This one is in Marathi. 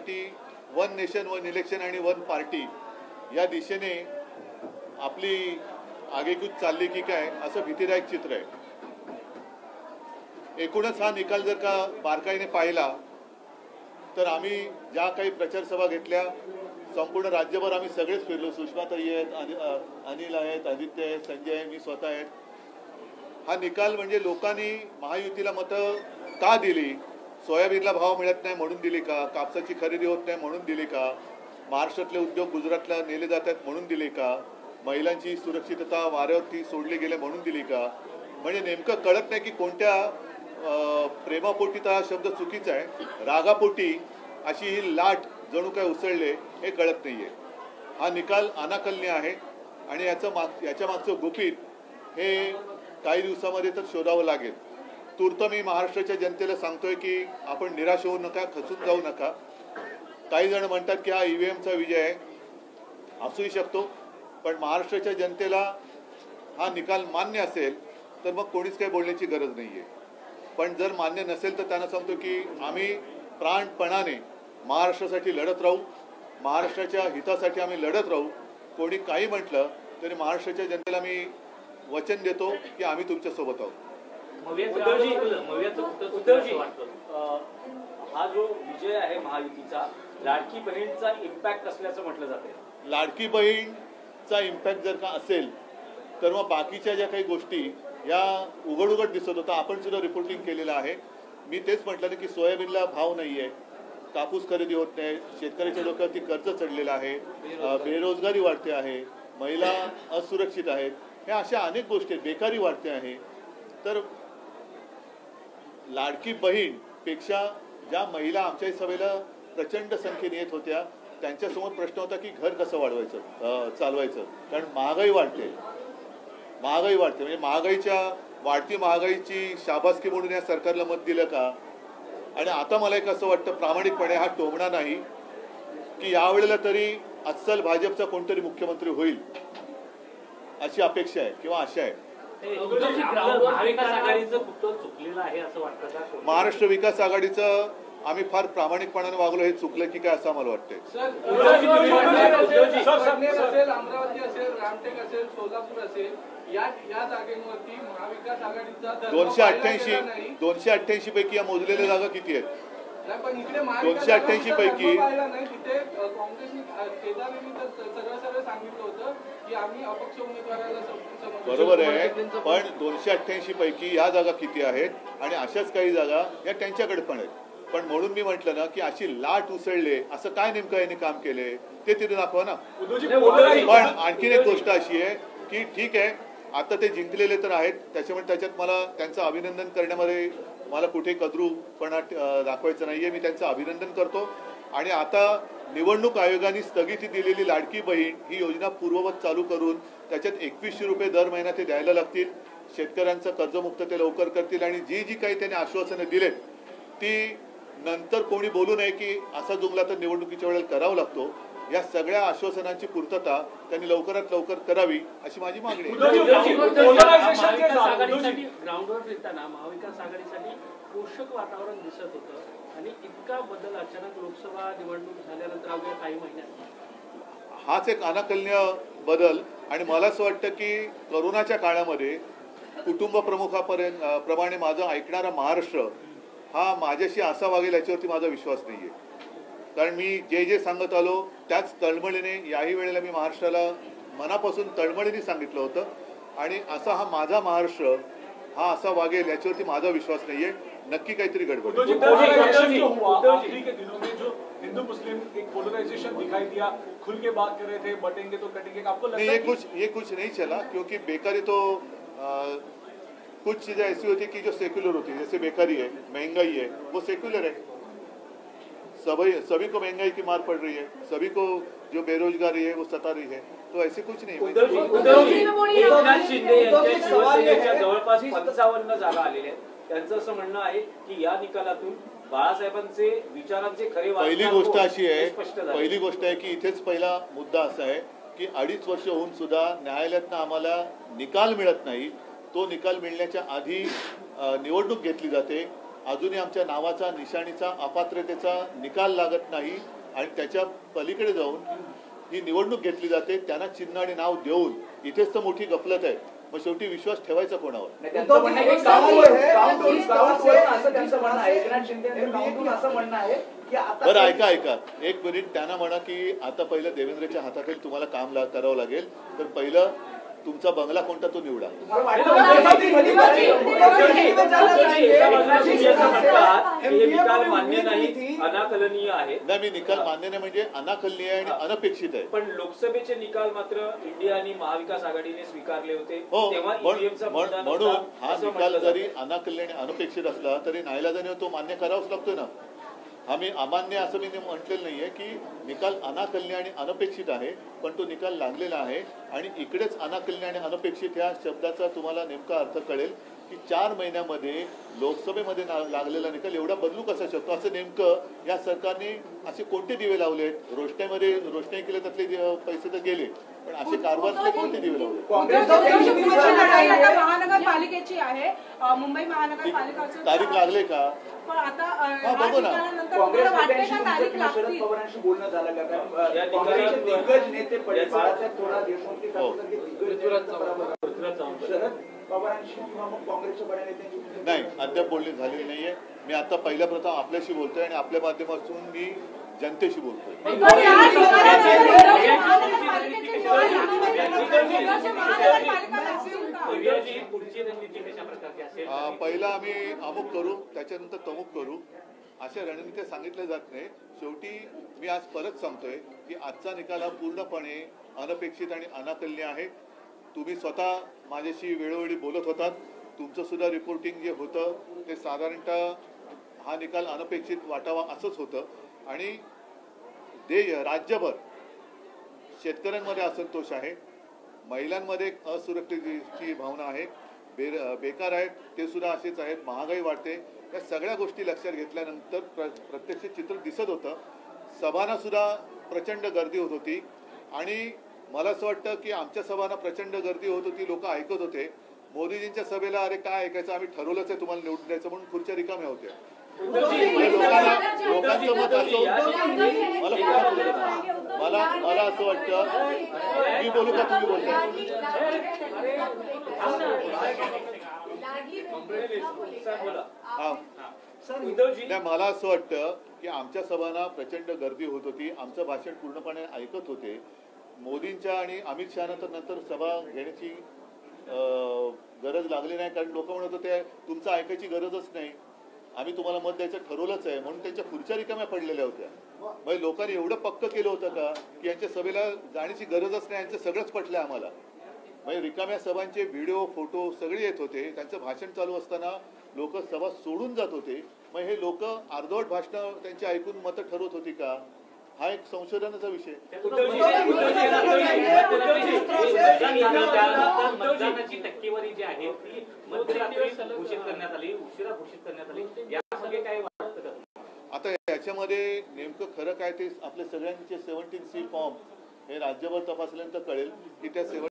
करण्यासाठी वन नेशन वन इलेक्शन आणि वन पार्टी या दिशेने आपली आगेकूच चालली की काय असं भीतीदायक चित्र आहे। एकूणच हा निकाल जर का बारकाईने पाहिला तर आम्ही ज्या काही प्रचार सभा घेतल्या संपूर्ण राज्यभर आम्ही सगळेच फिरलो। सुषमाताई आहेत, अनिल आहेत, आदित्य आहेत, संजय आहे, मी स्वतः आहेत। हा निकाल म्हणजे लोकांनी महायुतीला मतं का दिली? सोयाबीनला भाव मिळत नाही म्हणून दिली का? कापसाची खरेदी होत नाही म्हणून दिली का? महाराष्ट्रातले उद्योग गुजरातला नेले जातात म्हणून दिले का? महिलांची सुरक्षितता वाऱ्यावरती सोडली गेले म्हणून दिली का? म्हणजे नेमकं कळत नाही की कोणत्या प्रेमापोटी तर हा शब्द चुकीचा आहे, रागापोटी अशी ही लाट जणू काय उसळले हे कळत नाहीये। हा निकाल अनाकलनीय आहे आणि याच्या मागचं गुपित हे काही दिवसामध्ये तर शोधावं लागेल। तूर्त मी महाराष्ट्राच्या जनतेला सांगतोय की आपण निराश होऊ नका, खचून जाऊ नका। काही जण म्हणतात की हा ईव्हीएमचा विजय आहे, असूही शकतो, पण महाराष्ट्राच्या जनतेला हा निकाल मान्य असेल तर मग कोणीच काही बोलण्याची गरज नाहीये। पण जर मान्य नसेल तर त्यांना सांगतो की आम्ही प्राणपणाने महाराष्ट्रासाठी लढत राहू, महाराष्ट्राच्या हितासाठी आम्ही लढत राहू। कोणी काही म्हटलं तरी महाराष्ट्राच्या जनतेला मी वचन देतो की आम्ही तुमच्या सोबत आहोत। हा जो विजय आहे महायुतीचा लाडकी बहीणचा इम्पॅक्ट असल्याचं म्हटलं जाते। लाडकी बहीणचा इम्पॅक्ट जर का असेल तर मग बाकीच्या ज्या काही गोष्टी या उघड दिसत होता, आपण सुद्धा रिपोर्टिंग केलेलं आहे। मी तेच म्हटलं की सोयाबीनला भाव नाही आहे, कापूस खरेदी होत नाही, शेतकऱ्याच्या डोक्यावरती कर्ज चढलेलं आहे, बेरोजगारी वाढते आहे, महिला असुरक्षित आहेत, ह्या अशा अनेक गोष्टी आहेत, बेकारी वाढते आहे। तर लाडकी बहीण पेक्षा ज्या महिला आमच्या सभेला प्रचंड संख्येने येत होत्या त्यांच्यासमोर प्रश्न होता की घर कसं वाढवायचं, चालवायचं, कारण महागाई वाढते म्हणजे वाढती महागाईची शाबासकी म्हणून या सरकारला मत दिलं का? आणि आता मला एक असं वाटतं प्रामाणिकपणे, हा टोमणा नाही, की यावेळेला तरी अस्सल भाजपचा कोणतरी मुख्यमंत्री होईल अशी अपेक्षा आहे किंवा आशा आहे। महाराष्ट्र विकास आघाडीचं आम्ही फार प्रामाणिकपणाने वागलो हे चुकलं की काय असं मला वाटतंय। 288 पैकी या मोजलेल्या जागा किती आहेत? 288 पैकी बरोबर आहे, पण 288 पैकी या जागा किती आहेत आणि अशाच काही जागा या त्यांच्याकडे पण आहेत। पण म्हणून मी म्हटलं ना की अशी लाट उसळले असं काय नेमकं यांनी काम केले ते तिथे दाखवा ना। पण आणखीन एक गोष्ट अशी आहे की ठीक आहे, आता ते जिंकलेले तर आहेत, त्याच्यामुळे त्याच्यात मला त्यांचं अभिनंदन करण्यामध्ये मला कुठे कद्रूपणा दाखवायचं नाहीये। मी त्यांचं अभिनंदन करतो आणि आता निवडणूक आयोगाने स्थगिती दिलेली लाडकी बहीण ही योजना पूर्ववत चालू करून त्याच्यात 2100 रुपये दर महिना ते द्यायला लागतील। शेतकऱ्यांचं कर्जमुक्त ते लवकर करतील आणि जी काही त्यांनी आश्वासनं दिलेत ती नंतर कोणी बोलू नये की असा जुमला तर निवडणुकीच्या वेळेला करावा लागतो। या सगळ्या आश्वासनांची पूर्तता त्यांनी लवकरात लवकर करावी अशी माझी मागणी आहे। ग्राउंडवर फिरताना महाविकास आघाडीसाठी पोषक वातावरण दिसत होतं आणि इतका बदल अचानक लोकसभा निवडणूक झाल्यानंतर अवघ्या काही महिन्यात हाच एक अनाकलनीय बदल। आणि मला असं वाटतं की कोरोनाच्या काळामध्ये कुटुंब प्रमुखाप्रमाणे माझं ऐकणारा महाराष्ट्र हा माझ्याशी असा वागेल याच्यावरती माझा विश्वास नाहीये। कारण मी जे सांगत आलो त्याच तळमळीने याही वेळेला मी महाराष्ट्राला मनापासून तळमळीने सांगितलं होतं आणि असा हा माझा महाराष्ट्र हा असा वागेल याच्यावरती माझा विश्वास नाहीये। नक्की काहीतरी गडबड है। हिंदू मुस्लिम एक पोलराइजेशन दिखाई दिया, खुल के बात कर रहे थे, बटेंगे तो कटेंगे, आपको लगता है ये कुछ नहीं चला क्योंकि बेकारी तो कुछ चीजें ऐसी होती कि जो सेक्युलर होती है, जैसे बेकारी है, महंगाई है, वो सेक्युलर है। सभी को महंगाई की मार पड़ रही है, सभी को जो बेरोजगारी है वो सता रही है, तो ऐसे कुछ नहीं। एकनाथ शिंदे यांच्या शिवसेनेच्या जवळपास 55 जागा आलेल्या आहेत, त्यांचं असं म्हणणं आहे की या निकालातून बाळासाहेबांचे विचारांचे खरे पहिली गोष्ट आहे की इथेच पहिला मुद्दा असा आहे की 2.5 वर्ष होऊन सुद्धा न्यायालयातनं आम्हाला निकाल मिळत नाही। तो निकाल मिळण्याच्या आधी निवडणूक घेतली जाते अजूनही आमच्या नावाचा निशाणीचा अपात्रतेचा निकाल लागत नाही आणि त्याच्या पलीकडे जाऊन ही निवडणूक घेतली जाते. त्यांना चिन्ह आणि नाव देऊन इथेच तर मोठी गफलत आहे. मग शेवटी विश्वास ठेवायचा कोणावर? त्यांचं म्हणणं आहे की गावावर असं त्यांचं म्हणणं आहे. एकनाथ शिंदे असं म्हणणं आहे की आता बरं ऐका एक मिनिट. त्यांना म्हणा की आता पहिलं देवेंद्रच्या हाताखाली तुम्हाला काम करावं लागेल. तर पहिलं तुमचा बंगला कोणता तो निवडा. मान्य नाही, अनाकलनीय आहे. नाही, मी निकाल मान्य नाही म्हणजे अनाकलनीय आणि अनपेक्षित आहे. पण लोकसभेचे निकाल मात्र इंडिया आणि महाविकास आघाडीने स्वीकारले होते. हो, तेव्हा म्हणून हा निकाल जरी अनाकलनीय आणि अनपेक्षित असला तरी नाईलाजाने तो मान्य करावाच लागतोय ना. आम्ही अमान्य असं मी म्हटलेलं नाहीये की निकाल अनाकलनीय आणि अनपेक्षित आहे, पण तो निकाल लागलेला आहे. आणि इकडेच अनाकलनीय आणि अनपेक्षित ह्या शब्दाचा तुम्हाला नेमका अर्थ कळेल की 4 महिन्यामध्ये लोकसभेमध्ये लागलेला निकाल एवढा बदलू कसा शकतो. असं नेमकं या सरकारने असे कोणते दिवे लावलेत? रोषणाई केले त्यातले पैसे तर गेले, पण असे कारभार कोणते दिवे लावले? महानगरपालिकेची आहे, मुंबई महानगरपालिकेची तारीख लागले का? पण आता बघू ना. शरद पवारांशी बोलणं झालं का? काँग्रेसचे दिग्गज नेते बाळासाहेब थोरात, देशमुख शरद पवारांशी किंवा मग काँग्रेसच्या बड्या नेत्यांशी नाही, अद्याप बोलणी झालेली नाहीये. मी आता पहिल्या प्रथम आपल्याशी बोलतोय आणि आपल्या माध्यमातून मी जनतेशी बोलतोय. पहिला आम्ही अमुक करू, त्याच्यानंतर तमुक करू, अशा रणनीती सांगितल्या जात नाही. शेवटी मी आज परत सांगतोय की आजचा निकाल हा पूर्णपणे अनपेक्षित आणि अनाकलनीय आहे. तुम्ही स्वतः माझ्याशी वेळोवेळी बोलत होतात. तुमचं सुद्धा रिपोर्टिंग जे होतं ते साधारणतः हा निकाल अनपेक्षित वाटावा असंच होतं. आणि राज्यभर शेतकऱ्यांमध्ये असंतोष आहे, महिलांमध्ये एक असुरक्षिततेची भावना आहे, बेकार आहेत ते सुद्धा असेच आहेत, महागाई वाढते. या सगळ्या गोष्टी लक्षात घेतल्यानंतर प्रत्यक्ष चित्र दिसत होतं. सभांना सुद्धा प्रचंड गर्दी होत होती आणि मला असं वाटतं की आमच्या सभांना प्रचंड गर्दी होत होती, लोक ऐकत होते. मोदीजींच्या सभेला अरे काय ऐकायचं, आम्ही ठरवलंच आहे तुम्हाला निवडून द्यायचं म्हणून खुर्च्या रिकाम्या होत्या. लोकांचं मत असं मला असं वाटतं. मी बोलू का तुम्ही बोलता? नाही, मला असं वाटतं की आमच्या सभांना प्रचंड गर्दी होत होती, आमचं भाषण पूर्णपणे ऐकत होते. मोदींच्या आणि अमित शहाना तर नंतर सभा घेण्याची गरज लागली नाही, कारण लोक म्हणत होते तुमचं ऐकायची गरजच नाही, आम्ही तुम्हाला मत द्यायचं ठरवलंच आहे, म्हणून त्यांच्या खुर्च्या रिकाम्या पडलेल्या होत्या. म्हणजे लोकांनी एवढं पक्क केलं होतं का की यांच्या सभेला जाण्याची गरजच नाही, यांचं सगळंच पटलं आम्हाला. म्हणजे रिकाम्या सभांचे व्हिडिओ फोटो सगळे येत होते. त्यांचं भाषण चालू असताना लोक सभा सोडून जात होते. मग हे लोक अर्धवट भाषणं त्यांची ऐकून मतं ठरवत होती का? हा एक संशोधनाचा विषय. मतदानाची टक्केवारी जी आहे ती मध्यरात्री घोषित करण्यात आली, उशिरा घोषित करण्यात आली. यामध्ये काय वाटतं का? आता याच्यामध्ये नेमकं खरं काय ते आपल्या सगळ्यांचे 17C फॉर्म हे राज्यभर तपासल्यानंतर कळेल की त्या